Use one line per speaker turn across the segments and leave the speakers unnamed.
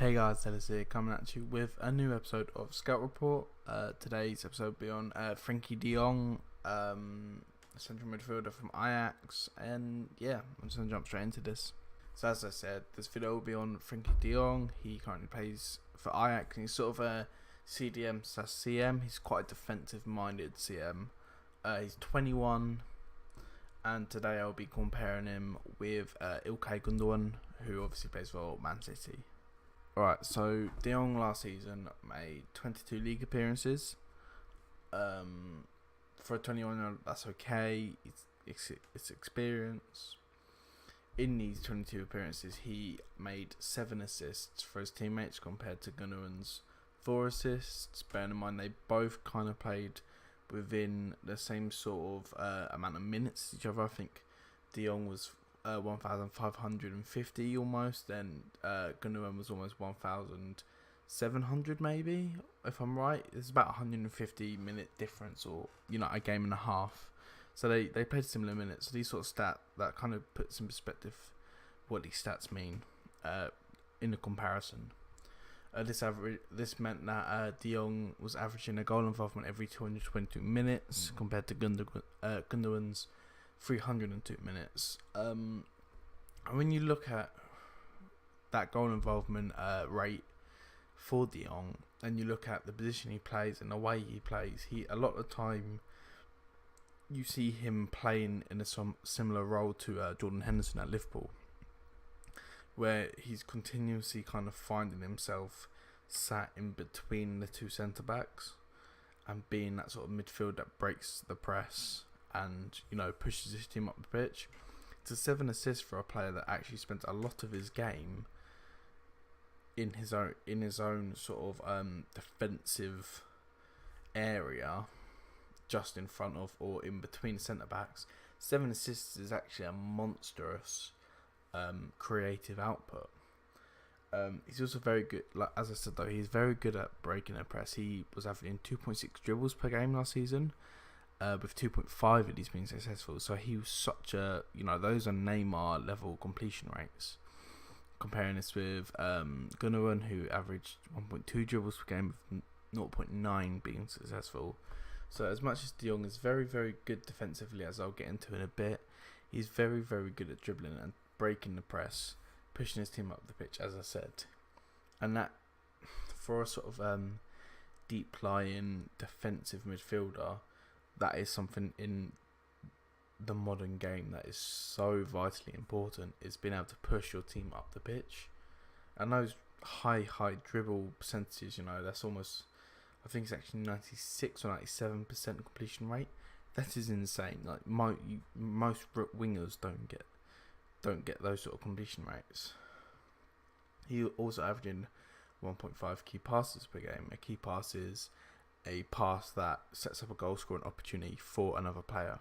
Hey guys, Ellis here, coming at you with a new episode of Scout Report. Today's episode will be on Frenkie De Jong, central midfielder from Ajax, and yeah, I'm just going to jump straight into this. So as I said, this video will be on Frenkie De Jong. He currently plays for Ajax, and he's sort of a CDM/CM. He's quite a defensive-minded CM. He's 21, and today I'll be comparing him with Ilkay Gundogan, who obviously plays for Man City. Alright, so De Jong last season made 22 league appearances. For a 21-year-old, that's okay. It's experience. In these 22 appearances, he made 7 assists for his teammates compared to Gundogan's 4 assists. Bearing in mind they both kind of played within the same sort of amount of minutes as each other. I think De Jong was 1,550 almost, then Gundogan was almost 1,700 maybe, if I'm right. It's about 150 minute difference, or a game and a half. So they played similar minutes. So these sort of stat that kind of puts in perspective what these stats mean in a comparison. This meant that De Jong was averaging a goal involvement every 222 minutes compared to Gundogan's 302 minutes. And when you look at that goal involvement rate for De Jong, and you look at the position he plays and the way he plays, a lot of the time you see him playing in a similar role to Jordan Henderson at Liverpool, where he's continuously kind of finding himself sat in between the two centre backs and being that sort of midfield that breaks the press and pushes his team up the pitch. It's 7 assists for a player that actually spent a lot of his game in his own sort of defensive area, just in front of or in between centre backs. 7 assists is actually a monstrous creative output. He's also very good, as I said though, he's very good at breaking a press. He was averaging 2.6 dribbles per game last season, with 2.5 of these being successful. So he was such a, those are Neymar level completion rates. Comparing this with Gundogan, who averaged 1.2 dribbles per game with 0.9 being successful. So as much as De Jong is very, very good defensively, as I'll get into in a bit, he's very, very good at dribbling and breaking the press, pushing his team up the pitch, as I said. And that, for a sort of deep-lying defensive midfielder, that is something in the modern game that is so vitally important, is being able to push your team up the pitch. And those high dribble percentages, that's almost, I think it's actually 96 or 97% completion rate. That is insane. Like most wingers don't get those sort of completion rates. He also averaging 1.5 key passes per game. A key pass is a pass that sets up a goal scoring opportunity for another player.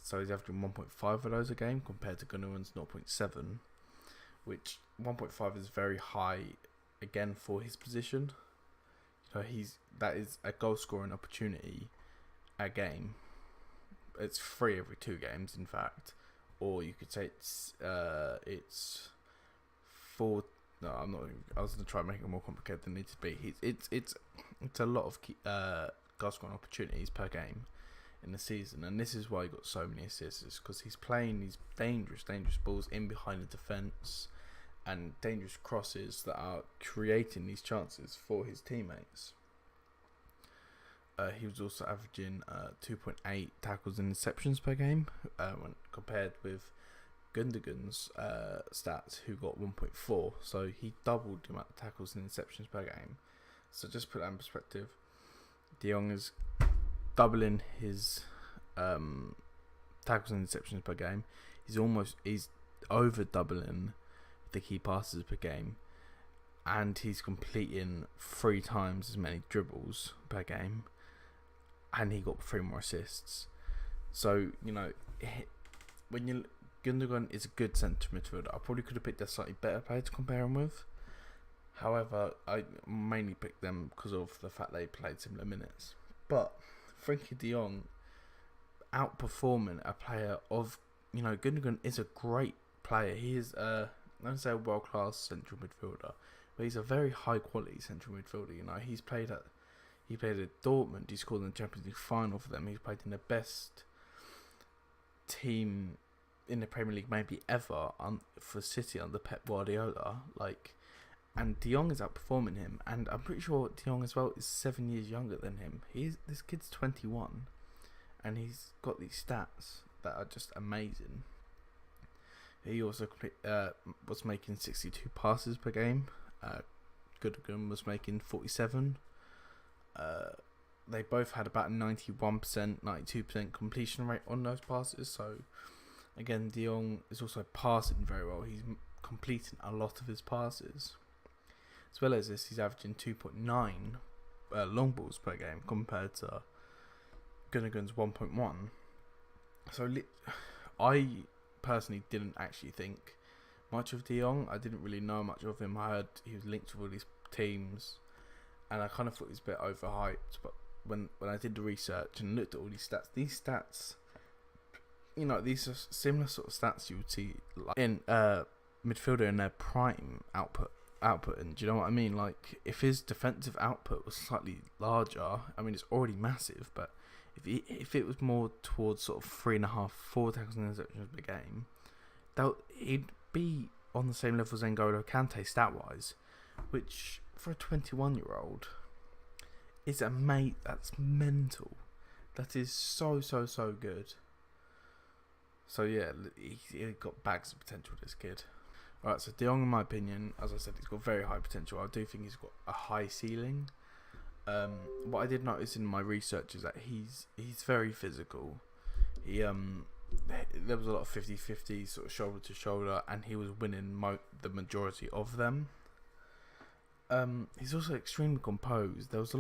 So he's averaging 1.5 of those a game compared to Gundogan's 0.7, which 1.5 is very high again for his position. That is a goal scoring opportunity a game. It's 3 every 2 games, in fact, or you could say it's 4. No, I'm not. I was going to try and make it more complicated than it needs to be. It's a lot of goal scoring opportunities per game in the season, and this is why he got so many assists, because he's playing these dangerous balls in behind the defence and dangerous crosses that are creating these chances for his teammates. He was also averaging 2.8 tackles and interceptions per game, when compared with Gundogan's stats, who got 1.4. So he doubled the amount of tackles and interceptions per game. So just put that in perspective, De Jong is doubling his tackles and interceptions per game. He's over doubling the key passes per game, and he's completing 3 times as many dribbles per game, and he got 3 more assists. So when Gundogan is a good centre midfielder, I probably could have picked a slightly better player to compare him with. However, I mainly picked them because of the fact they played similar minutes. But Frenkie De Jong outperforming a player of, Gundogan is a great player. He is, let's say, a world-class central midfielder but he's a very high quality central midfielder. You know, he played at Dortmund. He scored in the Champions League final for them. He's played in the best team in the Premier League maybe ever for City under Pep Guardiola. And De Jong is outperforming him, and I'm pretty sure De Jong as well is 7 years younger than him. This kid's 21, and he's got these stats that are just amazing. He also was making 62 passes per game. Gundogan was making 47. They both had about 91%, 92% completion rate on those passes. So again, De Jong is also passing very well. He's completing a lot of his passes. As well as this, he's averaging 2.9 long balls per game compared to Gundogan's 1.1. So I personally didn't actually think much of De Jong. I didn't really know much of him. I heard he was linked with all these teams, and I kind of thought he was a bit overhyped. But when I did the research and looked at all these stats, you know, these are similar sort of stats you would see like in midfielder in their prime output. And do you know what I mean? Like, if his defensive output was slightly larger, I mean, it's already massive, but if it was more towards sort of 3.5, 4 tackles and interceptions per game, he'd be on the same level as N'Golo Kante stat-wise, which for a 21-year-old is that's mental. That is so good. So yeah, he got bags of potential, this kid. Alright, so De Jong, in my opinion, as I said, he's got very high potential. I do think he's got a high ceiling. What I did notice in my research is that he's very physical. There was a lot of 50-50 sort of shoulder to shoulder, and he was winning the majority of them. He's also extremely composed. There was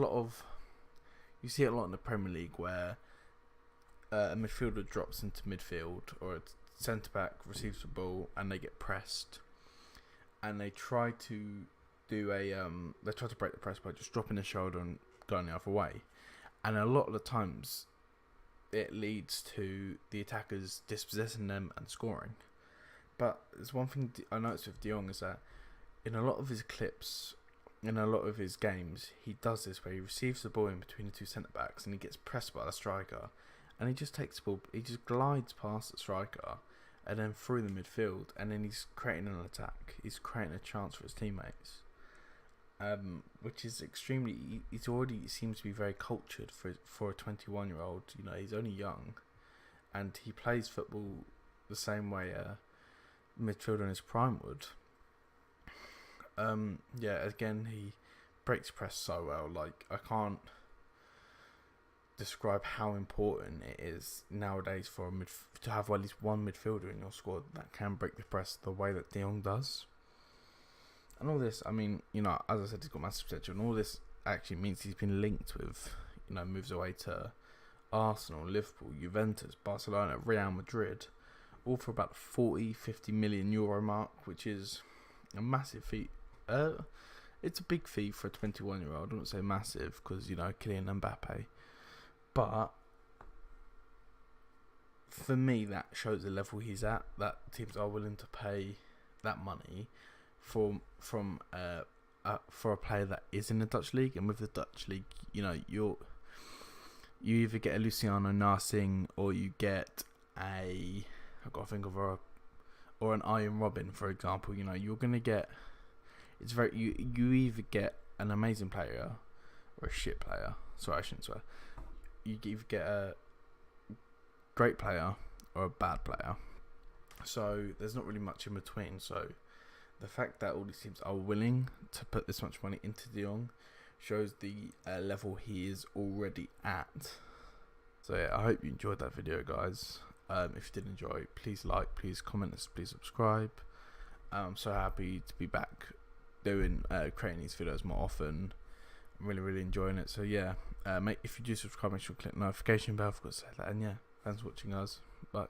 you see it a lot in the Premier League where a midfielder drops into midfield, or a centre back receives the ball and they get pressed, and they try to break the press by just dropping the shoulder and going the other way, and a lot of the times it leads to the attackers dispossessing them and scoring. But there's one thing I noticed with De Jong is that in a lot of his clips, in a lot of his games, he does this where he receives the ball in between the two centre backs and he gets pressed by the striker, and he just takes the ball, he just glides past the striker and then through the midfield, and then he's creating an attack. He's creating a chance for his teammates, which is extremely. He's already seems to be very cultured for a 21-year-old. You know, he's only young, and he plays football the same way a midfielder in his prime would. Yeah, again, he breaks press so well. Like, I can't describe how important it is nowadays for to have at least one midfielder in your squad that can break the press the way that De Jong does. And all this, I mean, you know, as I said, he's got massive potential, and all this actually means he's been linked with, you know, moves away to Arsenal, Liverpool, Juventus, Barcelona, Real Madrid, all for about 40-50 million euro mark, which is a massive fee. It's a big fee for a 21-year-old. I wouldn't say massive because, you know, Kylian Mbappe. But for me, that shows the level he's at. That teams are willing to pay that money for a player that is in the Dutch league. And with the Dutch league, you know, you either get a Luciano Narsing or you get I've got to think of or an Iron Robin, for example. You know, you're gonna get you either get an amazing player or a shit player. Sorry, I shouldn't swear. You either get a great player or a bad player. So there's not really much in between. So the fact that all these teams are willing to put this much money into De Jong shows the level he is already at. So yeah, I hope you enjoyed that video, guys. If you did enjoy, please like, please comment, please subscribe. I'm so happy to be back doing creating these videos more often. I'm really enjoying it. So yeah, if you do subscribe, make sure to click the notification bell. I forgot to say that. And yeah, thanks for watching, guys. Bye.